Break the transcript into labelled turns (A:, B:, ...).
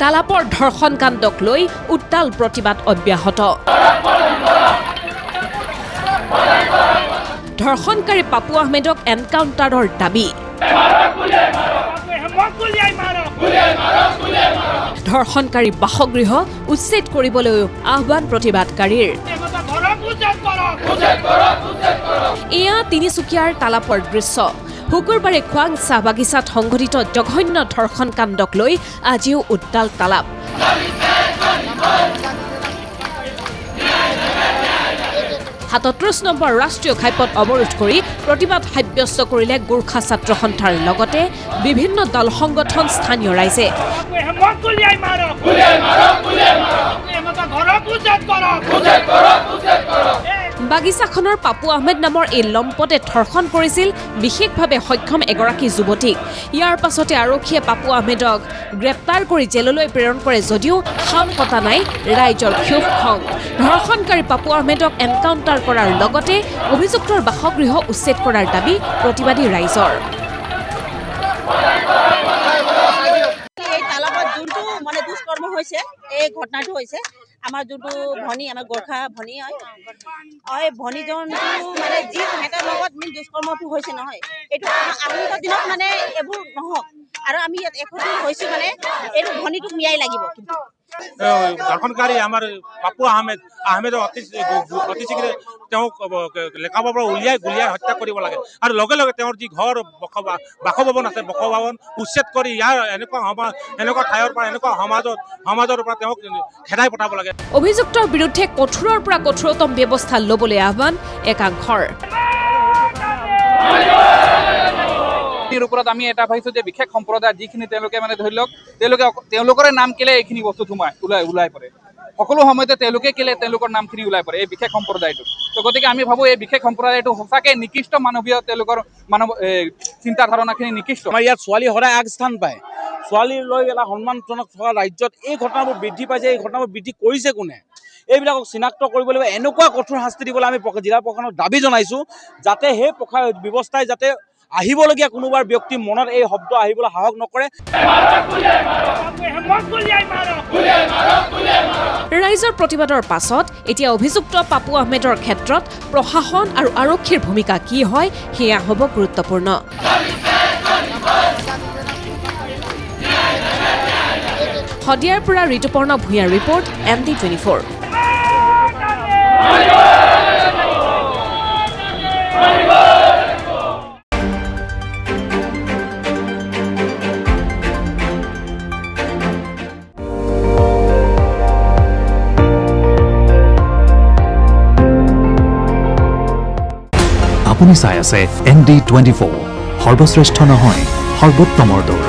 A: তালাপৰ ধৰ্ষণ কাণ্ডক লৈ উত্তাল প্ৰতিবাদ অব্যাহত ধৰ্ষণকাৰী পাপু আহমেদক এনকাউণ্টাৰৰ দাবী ধৰ্ষণকাৰী বাসগৃহ উচ্ছেদ কৰিবলৈও আহ্বান প্ৰতিবাদকাৰীৰ এয়া তিনিচুকীয়াৰ তালাপৰ দৃশ্য শুকুৰবাৰে খোৱাং চাহ বাগিচাত সংঘটিত জঘন্য ধৰ্ষণ কাণ্ডক লৈ আজিও উত্তাল তালাপ ৩৭ নম্বৰ ৰাষ্ট্ৰীয় ঘাইপথ অৱৰোধ কৰি প্ৰতিবাদ সাব্যস্ত কৰিলে গোৰ্খা ছাত্ৰ সন্থাৰ লগতে বিভিন্ন দল সংগঠন স্থানীয় ৰাইজে বাগিচাখনৰ পাপু আহমেদ নামৰ এই লম্পটে ধৰ্ষণ কৰিছিল বিশেষভাৱে সক্ষম এগৰাকী যুৱতীক ইয়াৰ পাছতে আৰক্ষীয়ে পাপু আহমেদক গ্ৰেপ্তাৰ কৰি জেললৈ প্ৰেৰণ কৰে যদিও সাম কটা নাই ৰাইজৰ ক্ষোভ খং ধৰ্ষণকাৰী পাপু আহমেদক এনকাউণ্টাৰ কৰাৰ লগতে অভিযুক্তৰ বাসগৃহ উচ্ছেদ কৰাৰ দাবী প্ৰতিবাদী ৰাইজৰ
B: মানে দুষ্কৰ্ম হৈছে এই ঘটনাটো হৈছে আমাৰ যোনটো ভনী আমাৰ গোৰ্খা ভনী হয় ভনীজনটো মানে যি সিহঁতৰ লগত দুষ্কৰ্মটো হৈছে নহয় এইটো আগন্তুক দিনত মানে এইবোৰ নহওক আৰু আমি ইয়াত একত্ৰিত হৈছোঁ মানে এইটো ভনীটোক ন্যায় লাগিব
C: ধৰ্ষণকাৰী আমাৰ পাপু আহমেদক অতি শীঘ্ৰে তেওঁক লেখাবৰ পৰা উলিয়াই হত্যা কৰিব লাগে আৰু লগে লগে তেওঁৰ যি ঘৰ বাসভৱন আছে বাসভৱন উচ্ছেদ কৰি ইয়াৰ এনেকুৱা ঠাইৰ পৰা এনেকুৱা সমাজৰ পৰা তেওঁক খেদাই পঠাব লাগে
A: অভিযুক্তৰ বিৰুদ্ধে কঠোৰৰ পৰা কঠোৰতম ব্যৱস্থা ল'বলৈ আহ্বান একাংশৰ
D: ওপৰত আমি এটা ভাবিছোঁ যে বিশেষ সম্প্ৰদায় যিখিনি তেওঁলোকে মানে ধৰি লওক তেওঁলোকৰে নাম কেলে এইখিনি বস্তু ওলাই পৰে সকলো সময়তে তেওঁলোকৰ নামখিনি ওলাই পৰে এই বিশেষ সম্প্ৰদায়টো তো গতিকে আমি ভাবোঁ এই বিশেষ সম্প্ৰদায়টো সঁচাকৈ নিকৃষ্ট মানৱীয় তেওঁলোকৰ চিন্তা ধাৰণাখিনি নিকৃষ্ট
C: আমাৰ ইয়াত ছোৱালী সদায় আগস্থান পায় ছোৱালীৰ লৈ এটা সন্মানজনক থকা ৰাজ্যত এই ঘটনাবোৰ বৃদ্ধি পাইছে এই ঘটনাবোৰ বৃদ্ধি কৰিছে কোনে এইবিলাকক চিনাক্ত কৰিব লাগিব এনেকুৱা কঠোৰ শাস্তি দিবলৈ আমি জিলা প্ৰশাসনক দাবী জনাইছোঁ যাতে সেই ব্যৱস্থাই যাতে আহিবলগীয়া কোনোবাৰ ব্যক্তি মনত এই শব্দ আহিবলৈ সাহস নকৰে
A: ৰাইজৰ প্ৰতিবাদৰ পাছত এতিয়া অভিযুক্ত পাপু আহমেদৰ ক্ষেত্ৰত প্ৰশাসন আৰু আৰক্ষীৰ ভূমিকা কি হয় সেয়া হ'ব গুৰুত্বপূৰ্ণ শদিয়াৰ পৰা ঋতুপৰ্ণ ভূঞাৰ ৰিপৰ্ট MD24
E: আপুনি চাই আছে MD24 সৰ্বশ্ৰেষ্ঠ নহয় সৰ্বোত্তমৰ দৌৰ